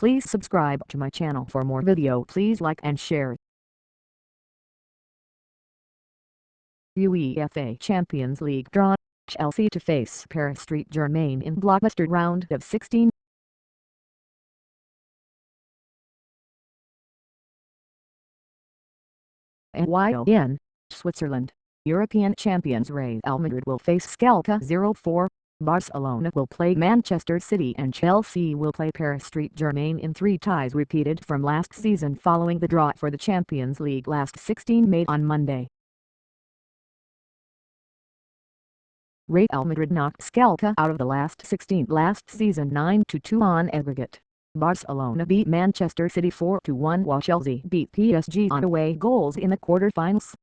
Please subscribe to my channel for more video. Please like and share. UEFA Champions League draw. Chelsea to face Paris St Germain in blockbuster round of 16. And in Switzerland, European champions Real Madrid will face Schalke 04. Barcelona will play Manchester City and Chelsea will play Paris St Germain in 3 ties repeated from last season following the draw for the Champions League last 16 made on Monday. Real Madrid knocked Schalke out of the last 16 last season 9-2 on aggregate. Barcelona beat Manchester City 4-1 while Chelsea beat PSG on away goals in the quarter-finals.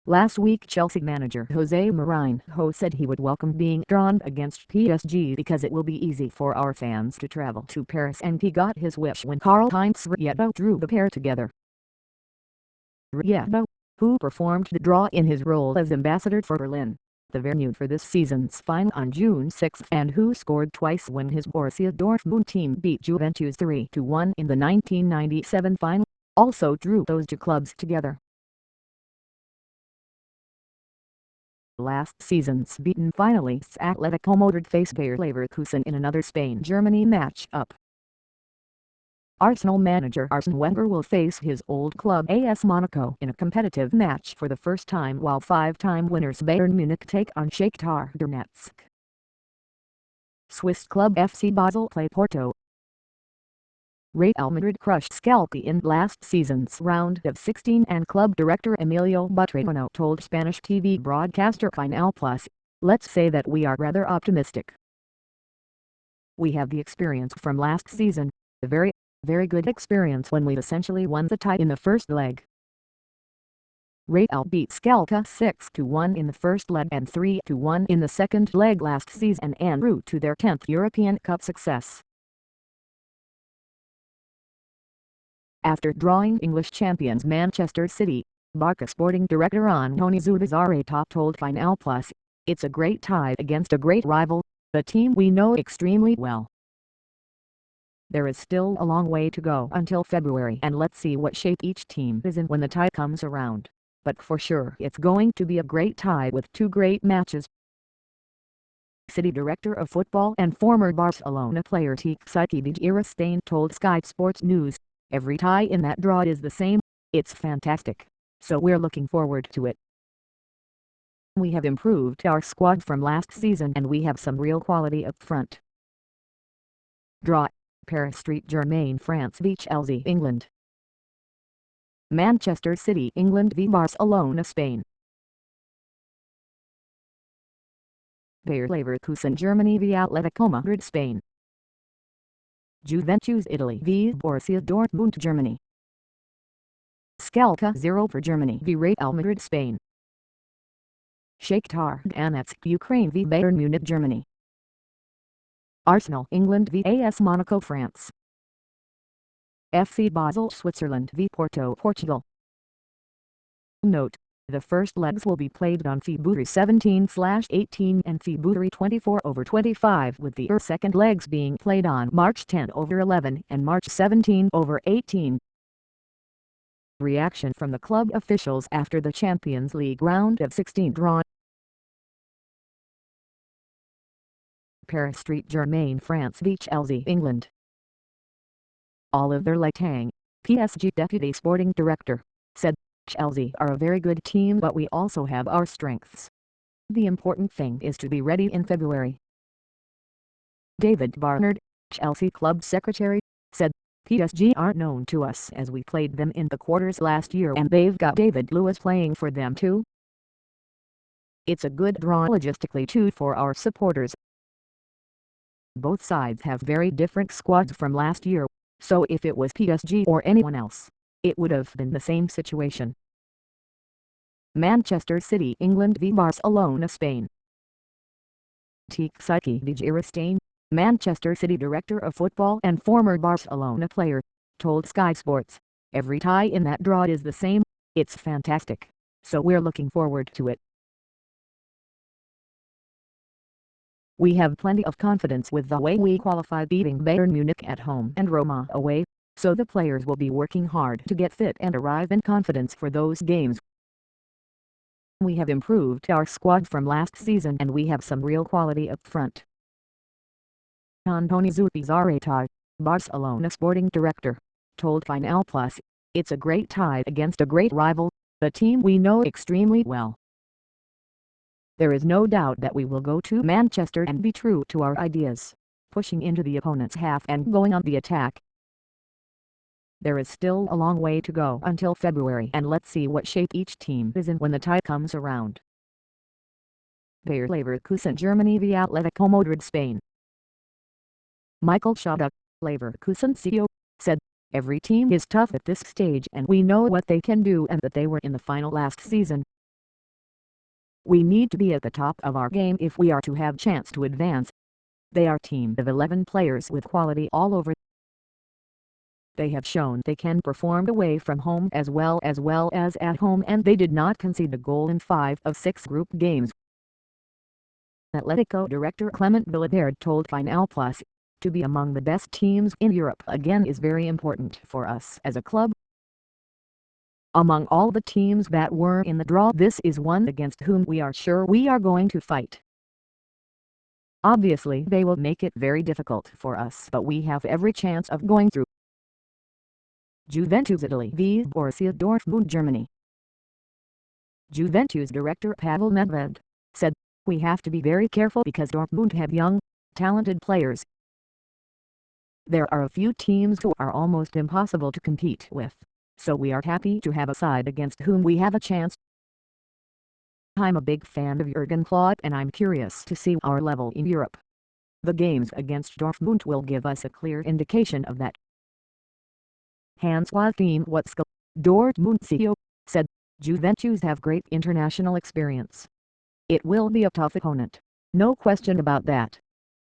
Last week Chelsea manager Jose Mourinho said he would welcome being drawn against PSG because it will be easy for our fans to travel to Paris, and he got his wish when Karl-Heinz Rummenigge drew the pair together. Rummenigge, who performed the draw in his role as ambassador for Berlin, the venue for this season's final on June 6, and who scored twice when his Borussia Dortmund team beat Juventus 3-1 in the 1997 final, also drew those 2 clubs together. Last season's beaten finalists Atletico Madrid face Bayer Leverkusen in another Spain-Germany match-up. Arsenal manager Arsene Wenger will face his old club AS Monaco in a competitive match for the first time, while 5-time winners Bayern Munich take on Shakhtar Donetsk. Swiss club FC Basel play Porto. Real Madrid crushed Schalke in last season's round of 16, and club director Emilio Butragueño told Spanish TV broadcaster Canal Plus, "Let's say that we are rather optimistic. We have the experience from last season, a very good experience when we essentially won the tie in the first leg." Real beat Schalke 6-1 in the first leg and 3-1 in the second leg last season en route to their 10th European Cup success. After drawing English champions Manchester City, Barca sporting director Antonio Zubizarreta told Canal Plus, "It's a great tie against a great rival, the team we know extremely well. There is still a long way to go until February, and let's see what shape each team is in when the tie comes around. But for sure it's going to be a great tie with 2 great matches." City director of football and former Barcelona player Txiki Begiristain told Sky Sports News, "Every tie in that draw is the same. It's fantastic. So we're looking forward to it. We have improved our squad from last season and we have some real quality up front." Draw. Paris St Germain France v Chelsea England. Manchester City England v Barcelona Spain. Bayer Leverkusen Germany v Atletico Madrid Spain. Juventus Italy v Borussia Dortmund Germany. Schalke 0 for Germany v Real Madrid Spain. Shakhtar Donetsk Ukraine v Bayern Munich Germany. Arsenal England v AS Monaco France. FC Basel Switzerland v Porto Portugal. Note: the first legs will be played on February 17/18 and February 24/25, with the second legs being played on March 10/11 and March 17/18. Reaction from the club officials after the Champions League round of 16 draw. Paris St Germain France v Chelsea England. Oliver Letang, PSG deputy sporting director, said, "Chelsea are a very good team, but we also have our strengths. The important thing is to be ready in February." David Barnard, Chelsea club secretary, said, "PSG aren't known to us as we played them in the quarters last year, and they've got David Luiz playing for them too. It's a good draw logistically too for our supporters. Both sides have very different squads from last year, so if it was PSG or anyone else, it would have been the same situation." Manchester City England v Barcelona Spain. Txiki Begiristain, Manchester City director of football and former Barcelona player, told Sky Sports, "Every tie in that draw is the same. It's fantastic. So we're looking forward to it." We have plenty of confidence with the way we qualified, beating Bayern Munich at home and Roma away, so the players will be working hard to get fit and arrive in confidence for those games. We have improved our squad from last season and we have some real quality up front. Antonio Zubizarreta, Barcelona sporting director, told Final Plus, "It's a great tie against a great rival, the team we know extremely well. There is no doubt that we will go to Manchester and be true to our ideas, pushing into the opponent's half and going on the attack. There is still a long way to go until February and let's see what shape each team is in when the tie comes around." Bayer Leverkusen Germany v Atletico Madrid Spain. Michael Schadak, Leverkusen CEO, said, "Every team is tough at this stage and we know what they can do and that they were in the final last season. We need to be at the top of our game if we are to have chance to advance. They are a team of 11 players with quality all over. They have shown they can perform away from home as well as at home and they did not concede a goal in 5 of 6 group games." Atletico director Clement Villaderd told Final Plus, "To be among the best teams in Europe again is very important for us as a club. Among all the teams that were in the draw, this is one against whom we are sure we are going to fight. Obviously they will make it very difficult for us but we have every chance of going through." Juventus Italy v Borussia Dortmund Germany. Juventus director Pavel Nedved said, "We have to be very careful because Dortmund have young, talented players. There are a few teams who are almost impossible to compete with, so we are happy to have a side against whom we have a chance. I'm a big fan of Jurgen Klopp and I'm curious to see our level in Europe. The games against Dortmund will give us a clear indication of that." Hans-Joachim Watzke, Dortmund CEO, said, "Juventus have great international experience. It will be a tough opponent, no question about that.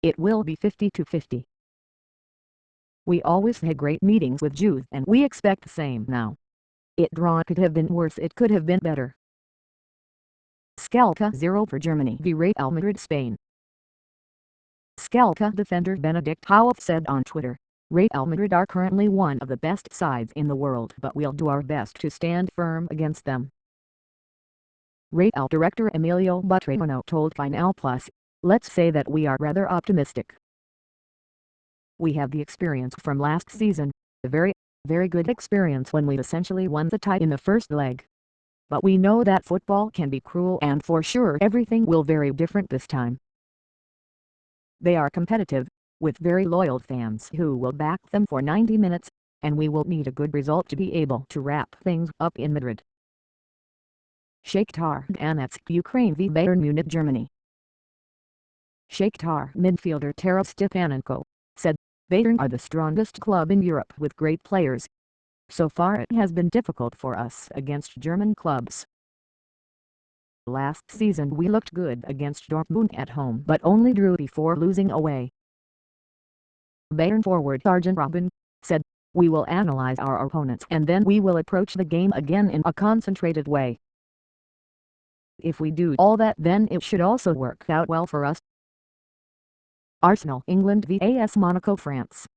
It will be 50-50. We always had great meetings with Juve and we expect the same now. It draw could have been worse, it could have been better." Schalke 0 for Germany v Real Madrid Spain. Schalke defender Benedikt Höwedes said on Twitter, "Real Madrid are currently one of the best sides in the world but we'll do our best to stand firm against them." Real director Emilio Butragueño told Final Plus, "Let's say that we are rather optimistic. We have the experience from last season, a very good experience when we essentially won the tie in the first leg. But we know that football can be cruel and for sure everything will very different this time. They are competitive, with very loyal fans who will back them for 90 minutes, and we will need a good result to be able to wrap things up in Madrid." Shakhtar Donetsk Ukraine v Bayern Munich Germany. Shakhtar midfielder Taras Stepanenko said, "Bayern are the strongest club in Europe with great players. So far it has been difficult for us against German clubs. Last season we looked good against Dortmund at home but only drew before losing away." Bayern forward Arjen Robben said, "We will analyze our opponents and then we will approach the game again in a concentrated way. If we do all that then it should also work out well for us." Arsenal England v AS Monaco France.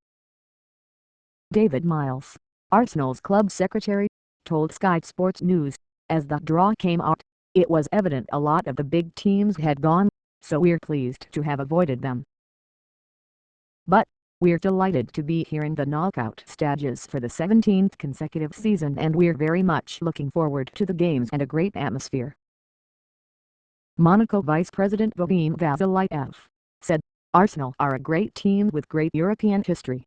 David Miles, Arsenal's club secretary, told Sky Sports News, "As the draw came out, it was evident a lot of the big teams had gone, so we're pleased to have avoided them. But we're delighted to be here in the knockout stages for the 17th consecutive season and we're very much looking forward to the games and a great atmosphere." Monaco Vice President Vadim Vasilyev said, "Arsenal are a great team with great European history.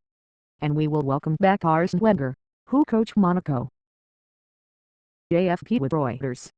And we will welcome back Arsene Wenger, who coached Monaco." JFP with Reuters.